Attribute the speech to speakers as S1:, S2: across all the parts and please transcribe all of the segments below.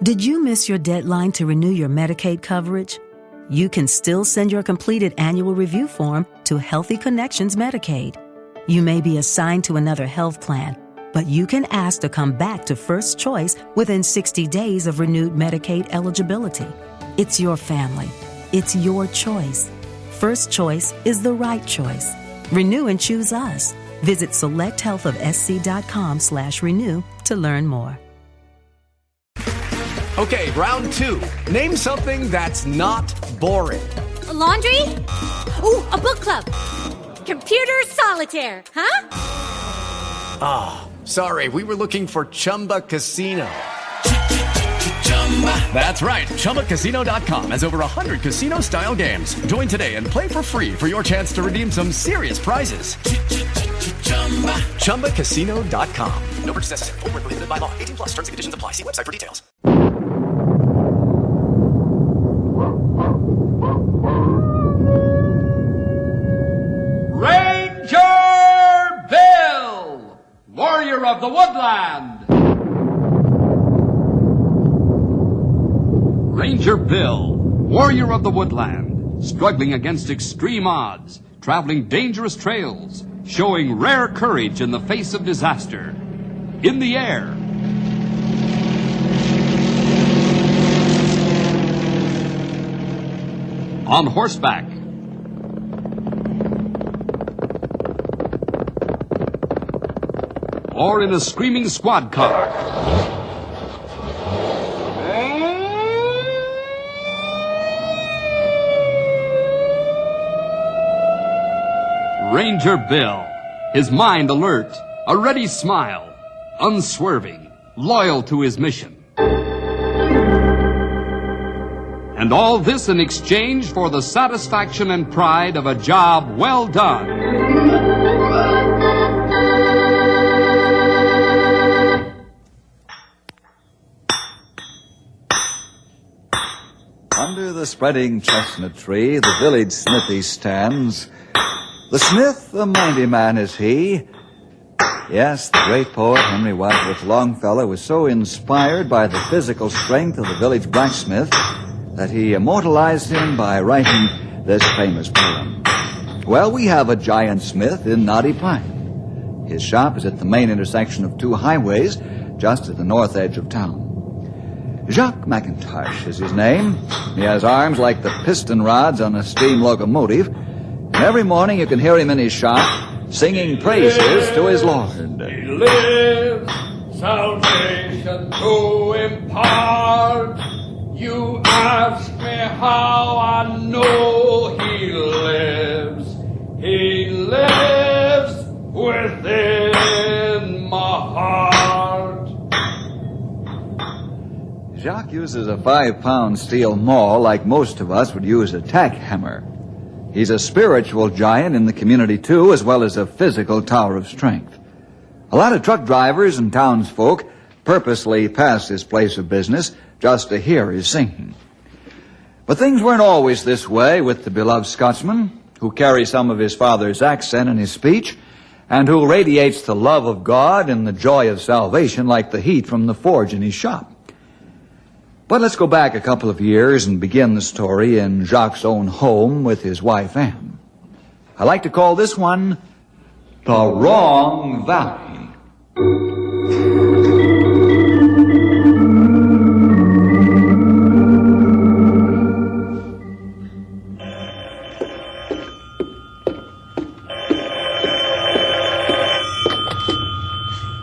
S1: Did you miss your deadline to renew your Medicaid coverage? You can still send your completed annual review form to Healthy Connections Medicaid. You may be assigned to another health plan, but you can ask to come back to First Choice within 60 days of renewed Medicaid eligibility. It's your family. It's your choice. First Choice is the right choice. Renew and choose us. Visit selecthealthofsc.com/renew to learn more.
S2: Okay, round two. Name something that's not boring.
S3: A laundry? Ooh, a book club. Computer solitaire, huh?
S2: Ah, sorry, we were looking for Chumba Casino. That's right, ChumbaCasino.com has over 100 casino-style games. Join today and play for free for your chance to redeem some serious prizes. ChumbaCasino.com. No purchase necessary. Void where prohibited by law. 18 plus. Terms and conditions apply. See website for details.
S4: Ranger Bill, warrior of the woodland. Ranger Bill, warrior of the woodland, struggling against extreme odds, traveling dangerous trails, showing rare courage in the face of disaster. In the air. On horseback. Or in a screaming squad car. Ranger Bill, his mind alert, a ready smile, unswerving, loyal to his mission. And all this in exchange for the satisfaction and pride of a job well done.
S5: Under the spreading chestnut tree, the village smithy stands. The smith, a mighty man is he. Yes, the great poet Henry Wadsworth Longfellow was so inspired by the physical strength of the village blacksmith that he immortalized him by writing this famous poem. Well, we have a giant smith in Knotty Pine. His shop is at the main intersection of two highways, just at the north edge of town. Jacques McIntosh is his name. He has arms like the piston rods on a steam locomotive. And every morning you can hear him in his shop singing praises to his Lord.
S6: He lives, salvation to impart. You ask me how I know he lives. He lives within my heart.
S5: Jacques uses a 5-pound steel maul like most of us would use a tack hammer. He's a spiritual giant in the community, too, as well as a physical tower of strength. A lot of truck drivers and townsfolk purposely pass this place of business just to hear his singing. But things weren't always this way with the beloved Scotsman, who carries some of his father's accent in his speech, and who radiates the love of God and the joy of salvation like the heat from the forge in his shop. But let's go back a couple of years and begin the story in Jacques' own home with his wife, Anne. I like to call this one The Wrong Valley.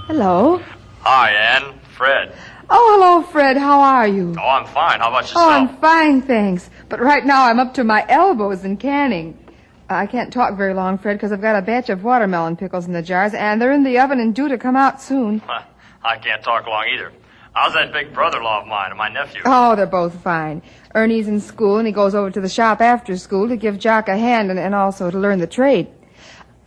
S7: Hello.
S8: Hi, Ann. Fred.
S7: Oh, hello, Fred. How are you?
S8: Oh, I'm fine. How about yourself?
S7: Oh, I'm fine, thanks. But right now I'm up to my elbows in canning. I can't talk very long, Fred, because I've got a batch of watermelon pickles in the jars, and they're in the oven and due to come out soon.
S8: I can't talk long either. How's that big brother-in-law of mine and my nephew?
S7: Oh, they're both fine. Ernie's in school, and he goes over to the shop after school to give Jock a hand and also to learn the trade.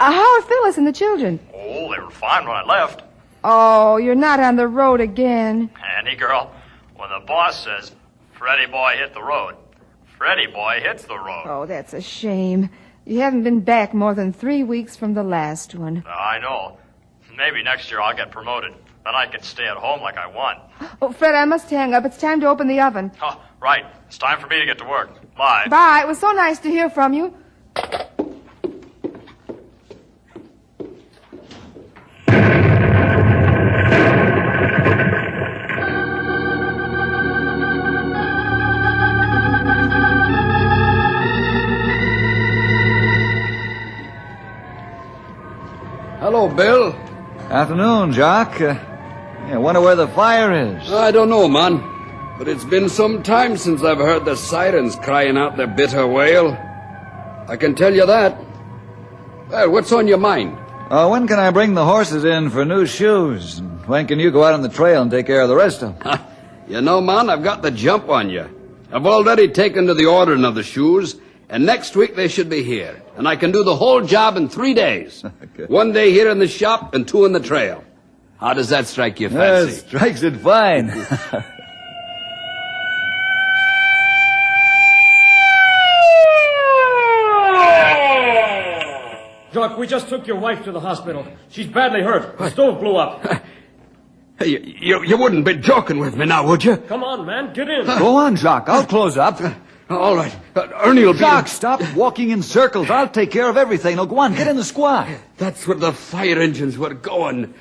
S7: How are Phyllis and the children?
S8: Oh, they were fine when I left.
S7: Oh, you're not on the road again.
S8: Annie, girl, when the boss says, Freddie boy hit the road, Freddie boy hits the road.
S7: Oh, that's a shame. You haven't been back more than 3 weeks from the last one.
S8: I know. Maybe next year I'll get promoted. Then I can stay at home like I want.
S7: Oh, Fred, I must hang up. It's time to open the oven.
S8: Oh, right. It's time for me to get to work. Bye.
S7: Bye. It was so nice to hear from you.
S6: Hello, Bill.
S5: Afternoon, Jock. I wonder where the fire is.
S6: I don't know, man. But it's been some time since I've heard the sirens crying out their bitter wail. I can tell you that. Well, what's on your mind?
S5: When can I bring the horses in for new shoes? And when can you go out on the trail and take care of the rest of them?
S6: You know, man, I've got the jump on you. I've already taken to the ordering of the shoes, and next week they should be here. And I can do the whole job in 3 days.
S5: Okay.
S6: 1 day here in the shop and 2 in the trail. How does that strike you, fancy?
S5: Strikes it fine.
S9: Jock, we just took your wife to the hospital. She's badly hurt. The stove blew up.
S6: Hey, you wouldn't be joking with me now, would you?
S9: Come on, man. Get in.
S5: Go on, Jock. I'll close up.
S6: All right. Ernie will be...
S5: Jock, stop walking in circles. I'll take care of everything. Now, go on, get in the squad.
S6: That's where the fire engines were going.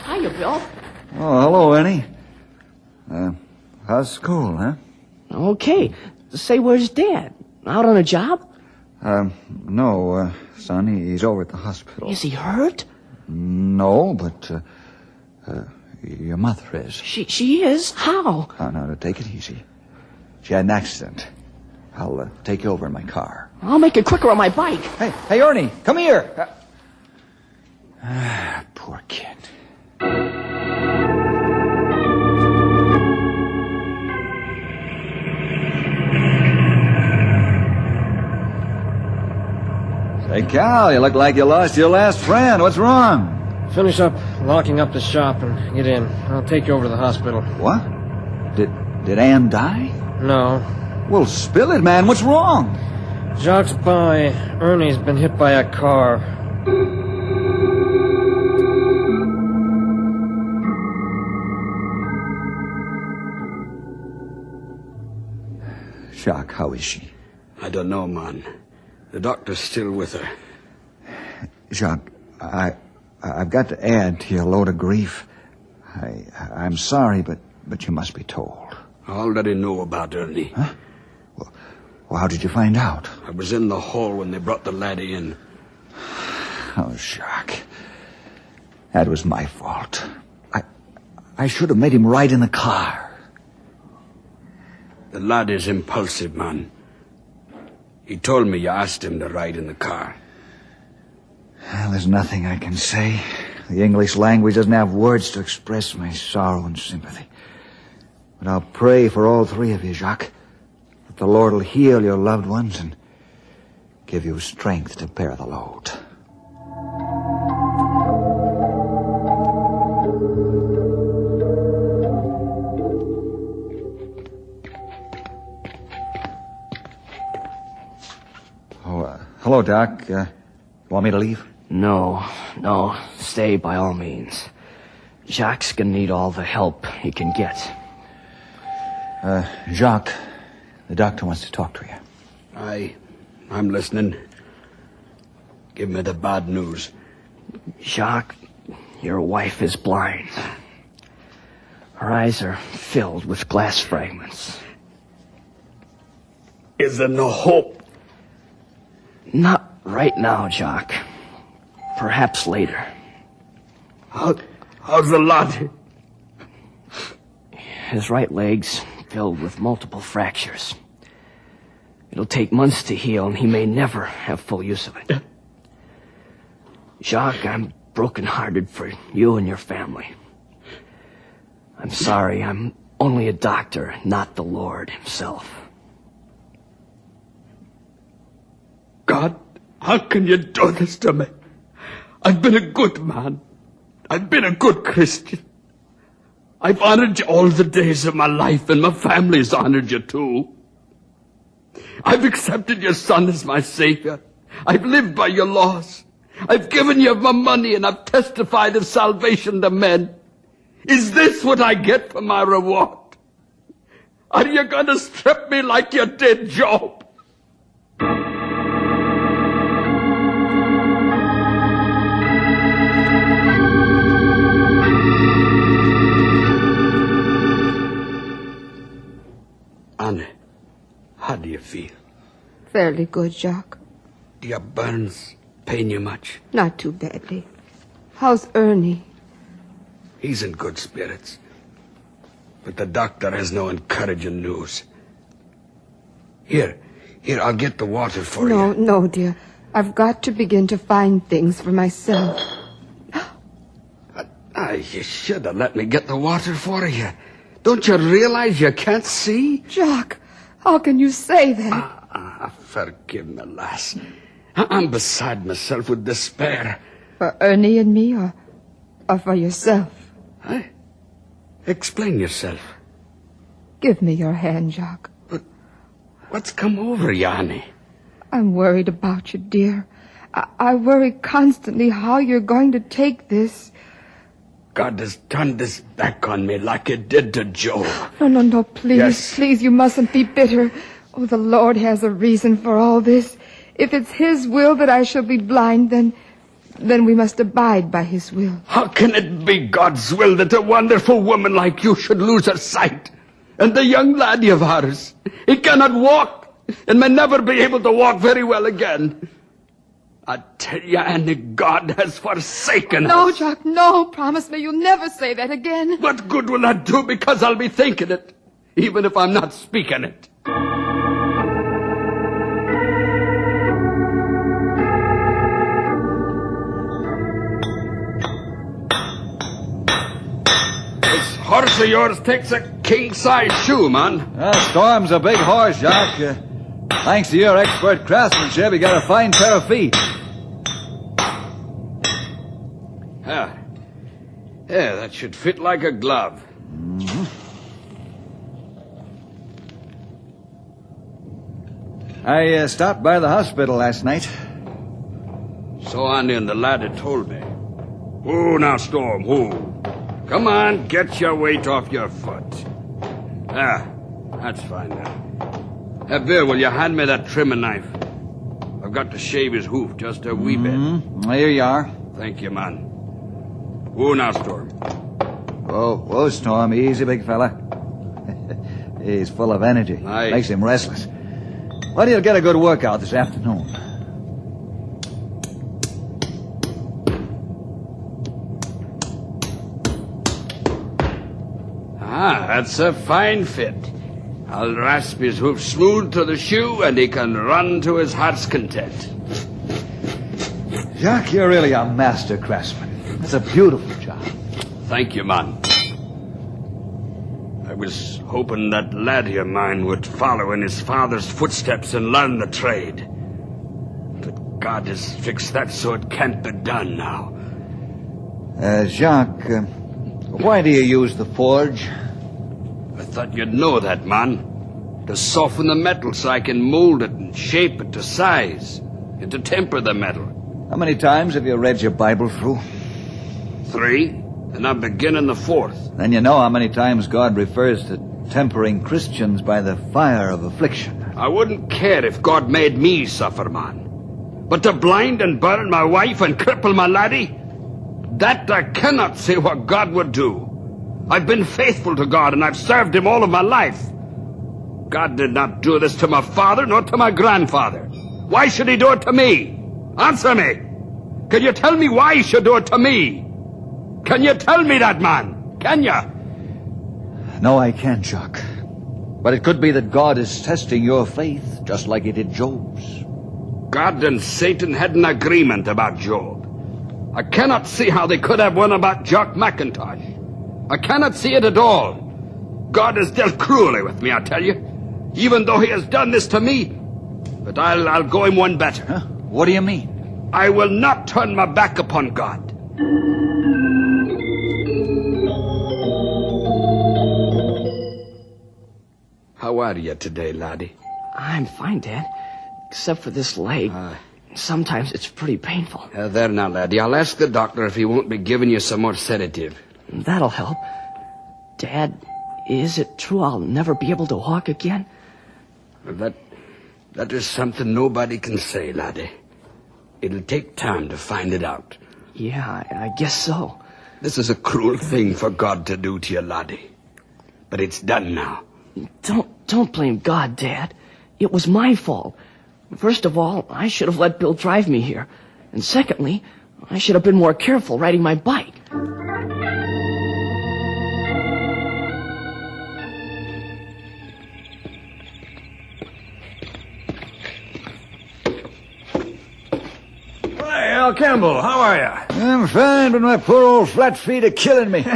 S10: Hiya, Bill.
S5: Oh, hello, Ernie. How's school, huh?
S10: Okay. Say, where's Dad? Out on a job?
S5: No, son, he's over at the hospital.
S10: Is he hurt?
S5: No, but, your mother is.
S10: She is? How?
S5: Now, take it easy. She had an accident. I'll take you over in my car.
S10: I'll make it quicker on my bike.
S5: Hey, Ernie, come here. Poor kid. Say, Cal, you look like you lost your last friend. What's wrong?
S9: Finish up locking up the shop and get in. I'll take you over to the hospital.
S5: What? Did Ann die?
S9: No.
S5: Well, spill it, man. What's wrong?
S9: Jock's by. Ernie's been hit by a car.
S5: Jacques, how is she?
S6: I don't know, man. The doctor's still with her.
S5: Jacques, I've got to add to your load of grief. I'm sorry, but you must be told.
S6: I already know about Ernie.
S5: Huh? Well, how did you find out?
S6: I was in the hall when they brought the laddie in.
S5: Oh, Jacques. That was my fault. I should have made him ride in the car.
S6: The lad is impulsive, man. He told me you asked him to ride in the car.
S5: Well, there's nothing I can say. The English language doesn't have words to express my sorrow and sympathy. But I'll pray for all three of you, Jacques, that the Lord will heal your loved ones and give you strength to bear the load. Hello, Doc. You want me to leave?
S10: No. Stay by all means. Jacques gonna need all the help he can get.
S5: Jacques, the doctor wants to talk to you.
S6: I'm listening. Give me the bad news.
S10: Jacques, your wife is blind. Her eyes are filled with glass fragments.
S6: Is there no hope?
S10: Not right now, Jacques. Perhaps later.
S6: How's the lad?
S10: His right leg's filled with multiple fractures. It'll take months to heal, and he may never have full use of it. Jacques, I'm broken-hearted for you and your family. I'm sorry, I'm only a doctor, not the Lord himself.
S6: God, how can you do this to me? I've been a good man. I've been a good Christian. I've honored you all the days of my life, and my family's honored you too. I've accepted your son as my savior. I've lived by your laws. I've given you my money and I've testified of salvation to men. Is this what I get for my reward? Are you going to strip me like you did Job? Anne, how do you feel?
S7: Fairly good, Jacques.
S6: Do your burns pain you much?
S7: Not too badly. How's Ernie?
S6: He's in good spirits. But the doctor has no encouraging news. Here, I'll get the water for you.
S7: No, dear. I've got to begin to find things for myself.
S6: You should have let me get the water for you. Don't you realize you can't see?
S7: Jacques, how can you say that?
S6: Forgive me, lass. I'm beside myself with despair.
S7: For Ernie and me, or for yourself?
S6: Huh? Explain yourself.
S7: Give me your hand, Jacques.
S6: But what's come over you, Annie?
S7: I'm worried about you, dear. I worry constantly how you're going to take this.
S6: God has turned his back on me like it did to Job.
S7: No, please,
S6: Yes.
S7: Please, you mustn't be bitter. Oh, the Lord has a reason for all this. If it's his will that I shall be blind, then we must abide by his will.
S6: How can it be God's will that a wonderful woman like you should lose her sight? And the young laddie of ours, he cannot walk, and may never be able to walk very well again. I tell you, Annie, God has forsaken us.
S7: No, Jacques, no. Promise me you'll never say that again.
S6: What good will that do? Because I'll be thinking it, even if I'm not speaking it. This horse of yours takes a king-size shoe, man.
S5: Storm's a big horse, Jacques. Thanks to your expert craftsmanship, he got a fine pair of feet.
S6: Yeah, that should fit like a glove.
S5: Mm-hmm. I stopped by the hospital last night.
S6: So Annie and the lad had told me. Whoa, now, Storm, whoa. Come on, get your weight off your foot. That's fine now. Bill, will you hand me that trimming knife? I've got to shave his hoof just a wee bit.
S5: Here you are.
S6: Thank you, man. Whoa, now, Storm.
S5: Whoa, Storm. Easy, big fella. He's full of energy.
S6: Aye.
S5: Makes him restless. Well, you'll get a good workout this afternoon.
S6: That's a fine fit. I'll rasp his hoof smooth to the shoe, and he can run to his heart's content.
S5: Jacques, you're really a master craftsman. That's a beautiful job.
S6: Thank you, man. I was hoping that laddie of mine would follow in his father's footsteps and learn the trade. But God has fixed that so it can't be done now.
S5: Jacques, why do you use the forge?
S6: I thought you'd know that, man. To soften the metal so I can mold it and shape it to size, and to temper the metal.
S5: How many times have you read your Bible through?
S6: 3, and I'm beginning the 4th.
S5: Then you know how many times God refers to tempering Christians by the fire of affliction.
S6: I wouldn't care if God made me suffer, man. But to blind and burn my wife and cripple my laddie, that I cannot say what God would do. I've been faithful to God, and I've served him all of my life. God did not do this to my father, nor to my grandfather. Why should he do it to me? Answer me. Can you tell me why he should do it to me? Can you tell me that, man? Can you?
S5: No, I can't, Jacques. But it could be that God is testing your faith, just like he did Job's.
S6: God and Satan had an agreement about Job. I cannot see how they could have one about Jock McIntosh. I cannot see it at all. God has dealt cruelly with me, I tell you. Even though he has done this to me. But I'll go him one better.
S5: Huh? What do you mean?
S6: I will not turn my back upon God. How are you today, laddie?
S10: I'm fine, Dad. Except for this leg. Sometimes it's pretty painful.
S6: There now, laddie. I'll ask the doctor if he won't be giving you some more sedative.
S10: That'll help. Dad, is it true I'll never be able to walk again?
S6: That is something nobody can say, laddie. It'll take time to find it out.
S10: Yeah, I guess so.
S6: This is a cruel thing for God to do to you, laddie. But it's done now.
S10: Don't blame God, Dad. It was my fault. First of all, I should have let Bill drive me here. And secondly, I should have been more careful riding my bike.
S11: Hi, Al Campbell. How are you?
S5: I'm fine, but my poor old flat feet are killing me.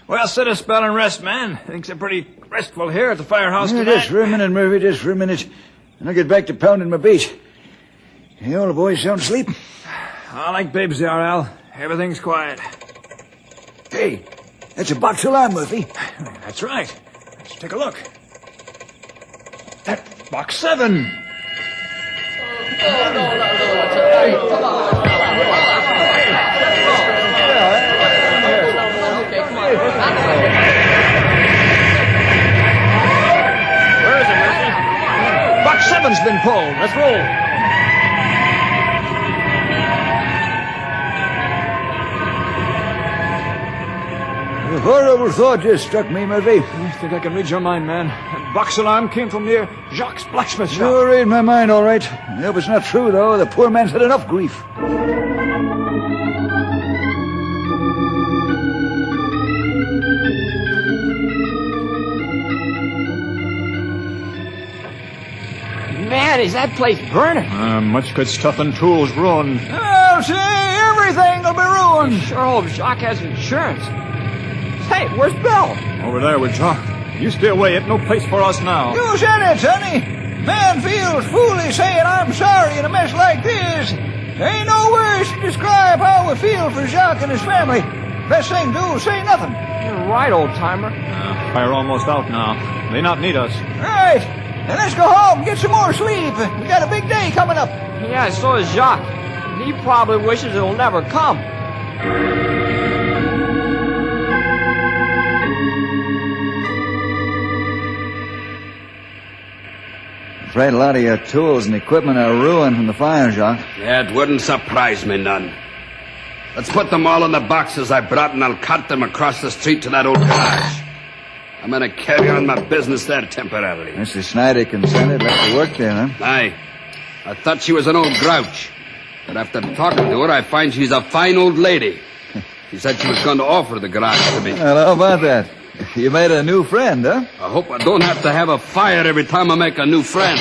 S11: Well, sit a spell and rest, man. Things are pretty restful here at the firehouse tonight.
S5: Just for a minute, Murphy, just for a minute. And I'll get back to pounding my beat. The old boys sound asleep.
S11: I like babes they are, Al. Everything's quiet.
S5: Hey, that's a box alarm, Murphy.
S11: That's right. Let's take a look. That's box 7.
S9: Where is it, Murphy? Box 7's been pulled. Let's roll.
S5: A horrible thought just struck me, Murphy.
S11: I think I can read your mind, man. That box alarm came from near Jacques' blacksmith shop.
S5: You read my mind, all right. I hope it's not true, though. The poor man's had enough grief.
S10: Man, is that place burning?
S11: Much good stuff and tools ruined.
S5: I'll say everything will be ruined.
S10: Sure hope Jacques has insurance. Hey, where's Bill?
S11: Over there with Jacques. You stay away. It's no place for us now.
S5: You said it, sonny. Man feels foolish saying I'm sorry in a mess like this. There ain't no words to describe how we feel for Jacques and his family. Best thing to do is say nothing.
S10: You're right, old-timer.
S11: Fire almost out now. They not need us.
S5: Right. Now let's go home and get some more sleep. We got a big day coming up.
S10: Yeah, so is Jacques. He probably wishes it'll never come.
S5: Afraid a lot of your tools and equipment are ruined from the fire, Jacques.
S6: That wouldn't surprise me none. Let's put them all in the boxes I brought, and I'll cart them across the street to that old garage. I'm going to carry on my business there temporarily.
S5: Mr. Snyder consented. Let you work there, huh?
S6: Aye. I thought she was an old grouch. But after talking to her, I find she's a fine old lady. She said she was going to offer the garage to me.
S5: Well, how about that? You made a new friend, huh?
S6: I hope I don't have to have a fire every time I make a new friend.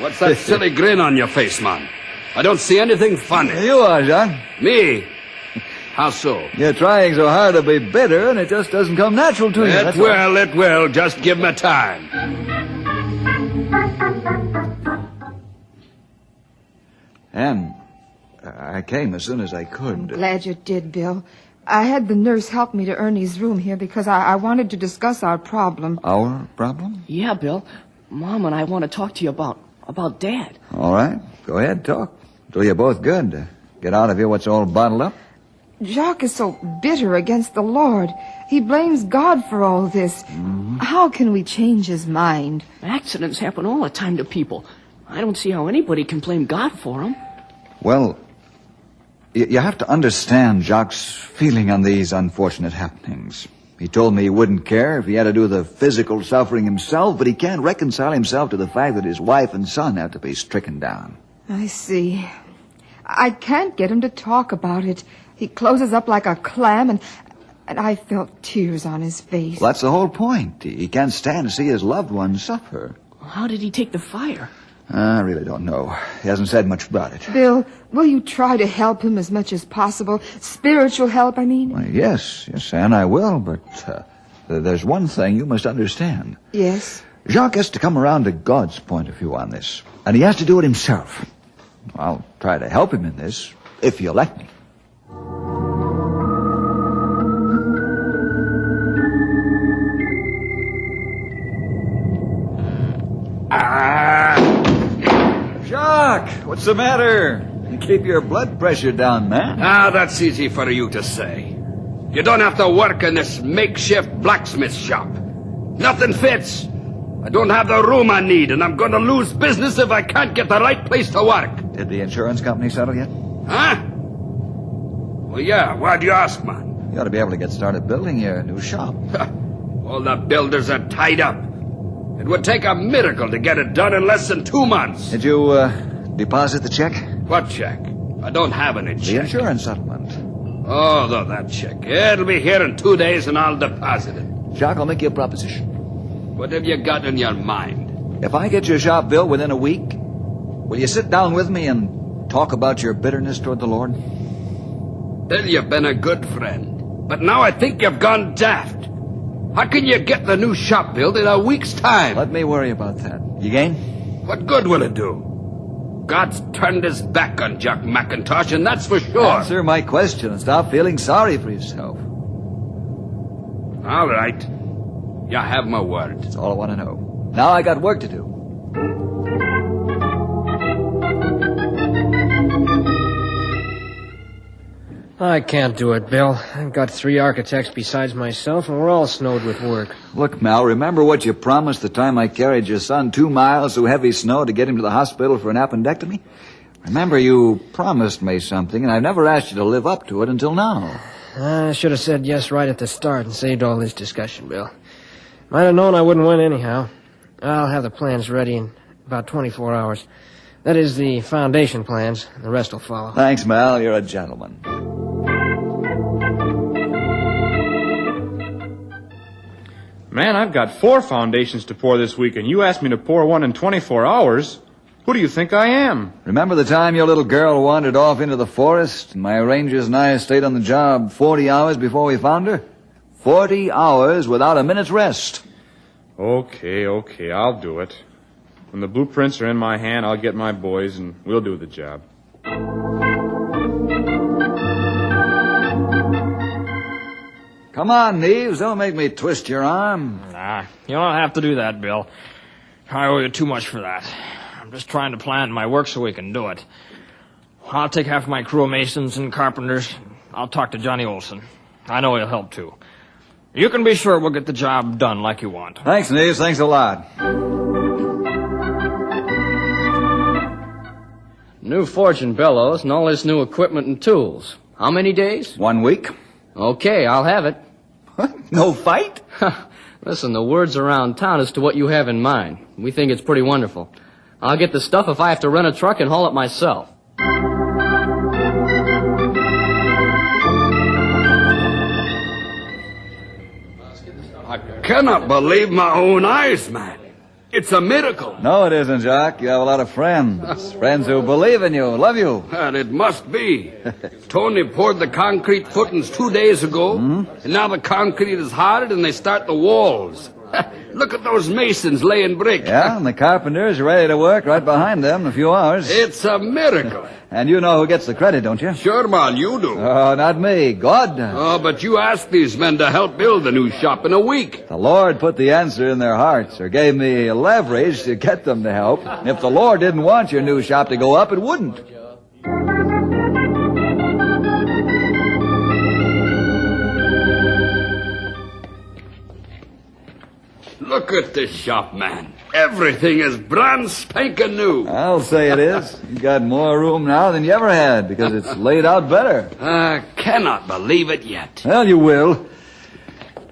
S6: What's that silly grin on your face, man? I don't see anything funny.
S5: You are, Jacques.
S6: Me? How so?
S5: You're trying so hard to be bitter, and it just doesn't come natural to you.
S6: It will. Just give me time.
S5: And I came as soon as I could.
S7: Glad you did, Bill. I had the nurse help me to Ernie's room here because I wanted to discuss our problem.
S5: Our problem?
S10: Yeah, Bill. Mom and I want to talk to you about Dad.
S5: All right. Go ahead, talk. Do you both good. Get out of here what's all bottled up.
S7: Jacques is so bitter against the Lord. He blames God for all this. Mm-hmm. How can we change his mind?
S10: Accidents happen all the time to people. I don't see how anybody can blame God for them.
S5: Well, you have to understand Jacques' feeling on these unfortunate happenings. He told me he wouldn't care if he had to do the physical suffering himself, but he can't reconcile himself to the fact that his wife and son have to be stricken down.
S7: I see. I can't get him to talk about it. He closes up like a clam, and I felt tears on his face.
S5: Well, that's the whole point. He can't stand to see his loved ones suffer.
S10: How did he take the fire?
S5: I really don't know. He hasn't said much about it.
S7: Bill, will you try to help him as much as possible? Spiritual help, I mean?
S5: Well, yes, Anne, I will, but there's one thing you must understand.
S7: Yes?
S5: Jacques has to come around to God's point of view on this, and he has to do it himself. I'll try to help him in this, if you'll let me. What's the matter? Keep your blood pressure down, man.
S6: Ah, that's easy for you to say. You don't have to work in this makeshift blacksmith shop. Nothing fits. I don't have the room I need, and I'm going to lose business if I can't get the right place to work.
S5: Did the insurance company settle yet?
S6: Huh? Well, yeah. Why'd you ask, man?
S5: You ought to be able to get started building your new shop.
S6: All the builders are tied up. It would take a miracle to get it done in less than 2 months.
S5: Did you deposit the check?
S6: What check? I don't have any check.
S5: The insurance settlement.
S6: Oh, that check. It'll be here in 2 days, and I'll deposit it.
S5: Jacques, I'll make you a proposition.
S6: What have you got in your mind?
S5: If I get your shop built within a week, will you sit down with me and talk about your bitterness toward the Lord?
S6: Well, you've been a good friend. But now I think you've gone daft. How can you get the new shop built in a week's time?
S5: Let me worry about that. You game?
S6: What good will it do? God's turned his back on Jack McIntosh, and that's for sure.
S5: Answer my question and stop feeling sorry for yourself.
S6: All right. You have my word.
S5: That's all I want to know. Now I got work to do.
S12: I can't do it, Bill. I've got 3 architects besides myself, and we're all snowed with work.
S5: Look, Mal, remember what you promised the time I carried your son 2 miles through heavy snow to get him to the hospital for an appendectomy? Remember, you promised me something, and I've never asked you to live up to it until now.
S12: I should have said yes right at the start and saved all this discussion, Bill. Might have known I wouldn't win anyhow. I'll have the plans ready in about 24 hours. That is, the foundation plans. The rest will follow.
S5: Thanks, Mal. You're a gentleman.
S11: Man, I've got 4 foundations to pour this week, and you asked me to pour one in 24 hours. Who do you think I am?
S5: Remember the time your little girl wandered off into the forest, and my rangers and I stayed on the job 40 hours before we found her? 40 hours without a minute's rest.
S11: Okay, I'll do it. When the blueprints are in my hand, I'll get my boys, and we'll do the job.
S5: Come on, Neves. Don't make me twist your arm.
S13: Nah, you don't have to do that, Bill. I owe you too much for that. I'm just trying to plan my work so we can do it. I'll take half my crew of masons and carpenters. I'll talk to Johnny Olson. I know he'll help, too. You can be sure we'll get the job done like you want.
S5: Thanks, Neves. Thanks a lot.
S10: New forging bellows and all this new equipment and tools. How many days?
S5: 1 week.
S10: Okay, I'll have it.
S5: What? No fight?
S10: Listen, the word's around town as to what you have in mind. We think it's pretty wonderful. I'll get the stuff if I have to rent a truck and haul it myself.
S6: I cannot believe my own eyes, man. It's a miracle.
S5: No, it isn't, Jacques. You have a lot of friends. Friends who believe in you, love you.
S6: And it must be. Tony poured the concrete footings 2 days ago, and now the concrete is hard and they start the walls. Look at those masons laying brick.
S5: Yeah, and the carpenters are ready to work right behind them in a few hours.
S6: It's a miracle.
S5: And you know who gets the credit, don't you?
S6: Sure, man, you do.
S5: Oh, not me. God does.
S6: Oh, but you asked these men to help build the new shop in a week.
S5: The Lord put the answer in their hearts, or gave me leverage to get them to help. If the Lord didn't want your new shop to go up, it wouldn't.
S6: Look at this shop, man. Everything is brand spanking new.
S5: I'll say it is. You got more room now than you ever had, because it's laid out better.
S6: I cannot believe it yet.
S5: Well, you will.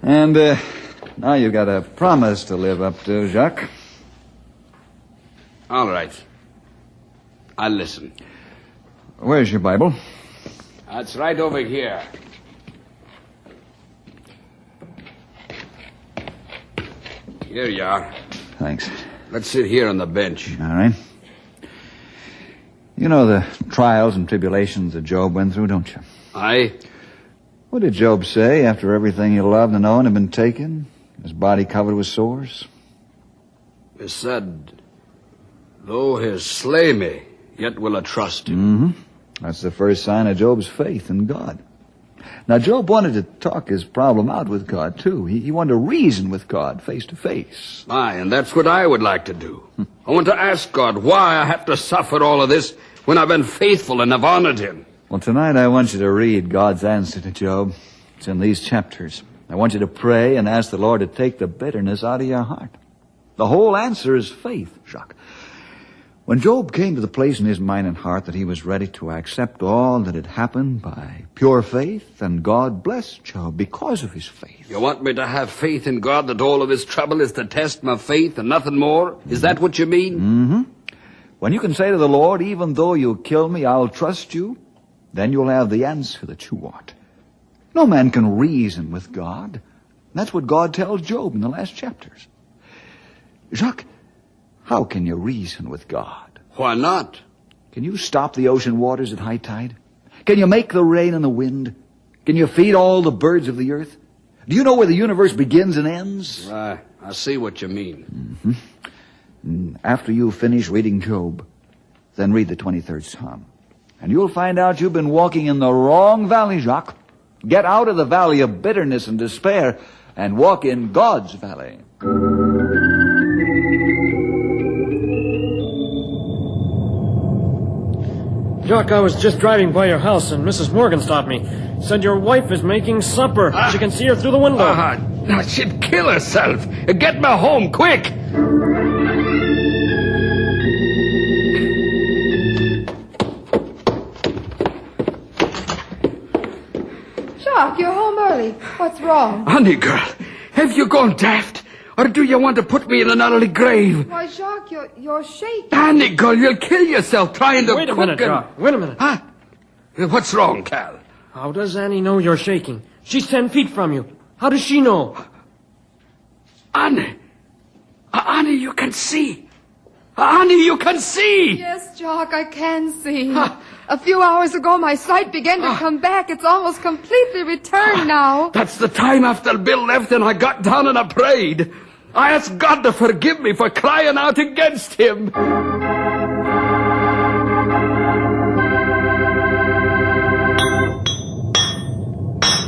S5: And now you've got a promise to live up to, Jacques.
S6: All right. I'll listen.
S5: Where's your Bible?
S6: It's right over here. Here you are.
S5: Thanks.
S6: Let's sit here on the bench.
S5: All right. You know the trials and tribulations that Job went through, don't you?
S6: Aye.
S5: What did Job say after everything he loved and owned had been taken? His body covered with sores?
S6: He said, though he slay me, yet will I trust him.
S5: Mm-hmm. That's the first sign of Job's faith in God. Now, Job wanted to talk his problem out with God, too. He wanted to reason with God face to face.
S6: Aye, and that's what I would like to do. I want to ask God why I have to suffer all of this when I've been faithful and have honored him.
S5: Well, tonight I want you to read God's answer to Job. It's in these chapters. I want you to pray and ask the Lord to take the bitterness out of your heart. The whole answer is faith, Jacques. When Job came to the place in his mind and heart that he was ready to accept all that had happened by pure faith, and God blessed Job because of his faith.
S6: You want me to have faith in God that all of his trouble is to test my faith and nothing more? Is that what you mean?
S5: Mm-hmm. When you can say to the Lord, even though you kill me, I'll trust you, then you'll have the answer that you want. No man can reason with God. That's what God tells Job in the last chapters. Jacques, how can you reason with God?
S6: Why not?
S5: Can you stop the ocean waters at high tide? Can you make the rain and the wind? Can you feed all the birds of the earth? Do you know where the universe begins and ends?
S6: Right. I see what you mean.
S5: Mm-hmm. After you finish reading Job, then read the 23rd Psalm. And you'll find out you've been walking in the wrong valley, Jacques. Get out of the valley of bitterness and despair and walk in God's valley.
S9: Jock, I was just driving by your house and Mrs. Morgan stopped me. Said your wife is making supper. She can see her through the window.
S6: She'd kill herself. Get me home, quick!
S7: Jock, you're home early. What's wrong?
S6: Honey, girl, have you gone daft? Or do you want to put me in an early grave?
S7: Why, Jacques, you're shaking.
S6: Honey, girl, you'll kill yourself trying to
S9: Wait a minute, Jacques. Wait a minute.
S6: Huh? What's wrong, Cal?
S9: How does Annie know you're shaking? She's 10 feet from you. How does she know?
S6: Annie. Annie, you can see. Annie, you can see.
S7: Yes, Jacques, I can see. A few hours ago, my sight began to come back. It's almost completely returned now.
S6: That's the time after Bill left and I got down and I prayed. I asked God to forgive me for crying out against him.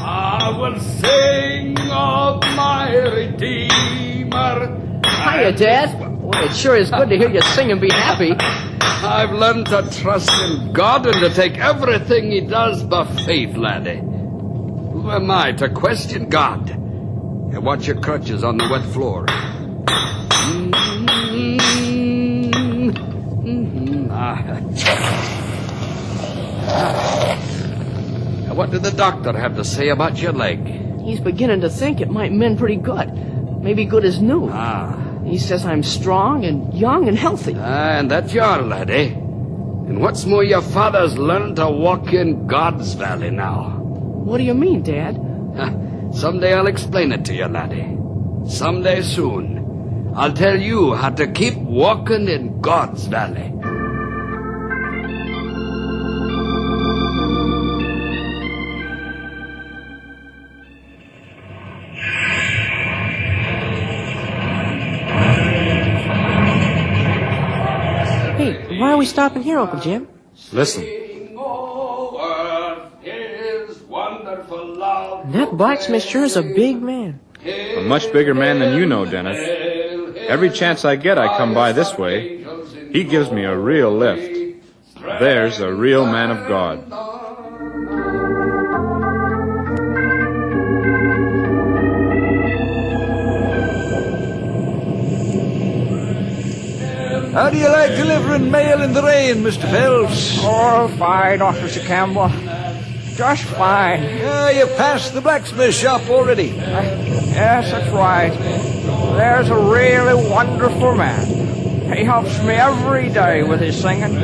S6: I will sing of my Redeemer.
S10: Hiya, Dad. Well, it sure is good to hear you sing and be happy.
S6: I've learned to trust in God and to take everything he does by faith, laddie. Who am I to question God? And watch your crutches on the wet floor. What did the doctor have to say about your leg?
S10: He's beginning to think it might mend pretty good. Maybe good as new. He says I'm strong and young and healthy.
S6: And that you are, laddie. And what's more, your father's learned to walk in God's valley now.
S10: What do you mean, Dad?
S6: Someday I'll explain it to you, laddie. Someday soon. I'll tell you how to keep walking in God's valley.
S10: Why are we stopping here, Uncle Jim?
S11: Listen.
S10: That blacksmith sure is a big man.
S11: A much bigger man than you know, Dennis. Every chance I get, I come by this way. He gives me a real lift. There's a real man of God.
S5: How do you like delivering mail in the rain, Mr. Phelps?
S14: Oh, fine, Officer Campbell. Just fine.
S5: You passed the blacksmith shop already.
S14: Yes, that's right. There's a really wonderful man. He helps me every day with his singing.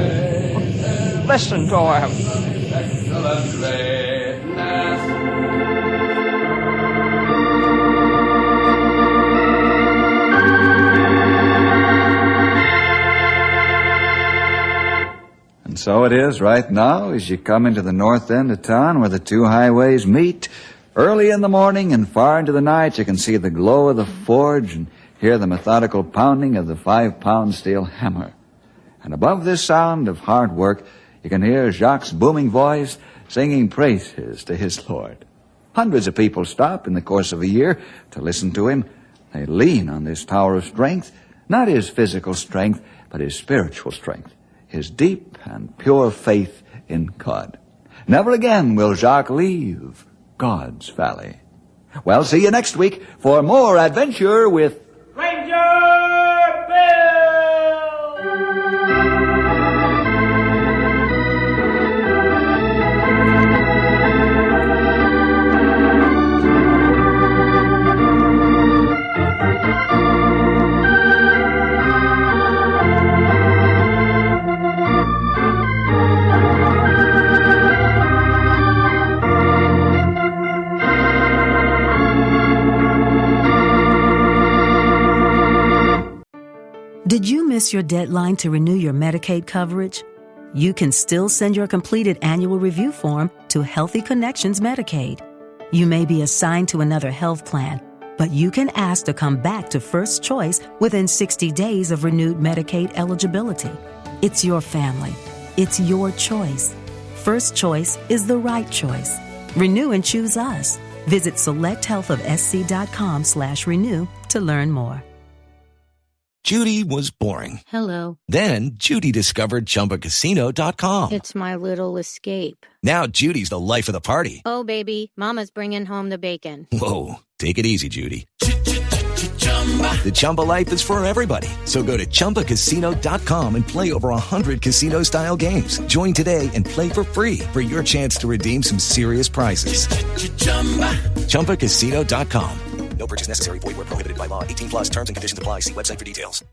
S14: Listen to him.
S5: And so it is right now as you come into the north end of town where the two highways meet. Early in the morning and far into the night, you can see the glow of the forge and hear the methodical pounding of the 5-pound steel hammer. And above this sound of hard work, you can hear Jacques' booming voice singing praises to his Lord. Hundreds of people stop in the course of a year to listen to him. They lean on this tower of strength, not his physical strength, but his spiritual strength. his deep and pure faith in God. Never again will Jacques leave God's Valley. Well, see you next week for more adventure with
S15: Ranger Bill!
S1: Did you miss your deadline to renew your Medicaid coverage? You can still send your completed annual review form to Healthy Connections Medicaid. You may be assigned to another health plan, but you can ask to come back to First Choice within 60 days of renewed Medicaid eligibility. It's your family. It's your choice. First Choice is the right choice. Renew and choose us. Visit selecthealthofsc.com/renew to learn more.
S16: Judy was boring.
S17: Hello.
S16: Then Judy discovered ChumbaCasino.com.
S17: It's my little escape.
S16: Now Judy's the life of the party.
S17: Oh, baby, mama's bringing home the bacon.
S16: Whoa, take it easy, Judy. The Chumba life is for everybody. So go to ChumbaCasino.com and play over 100 casino-style games. Join today and play for free for your chance to redeem some serious prizes. ChumbaCasino.com.
S18: No purchase necessary. Void where prohibited by law. 18+ terms and conditions apply. See website for details.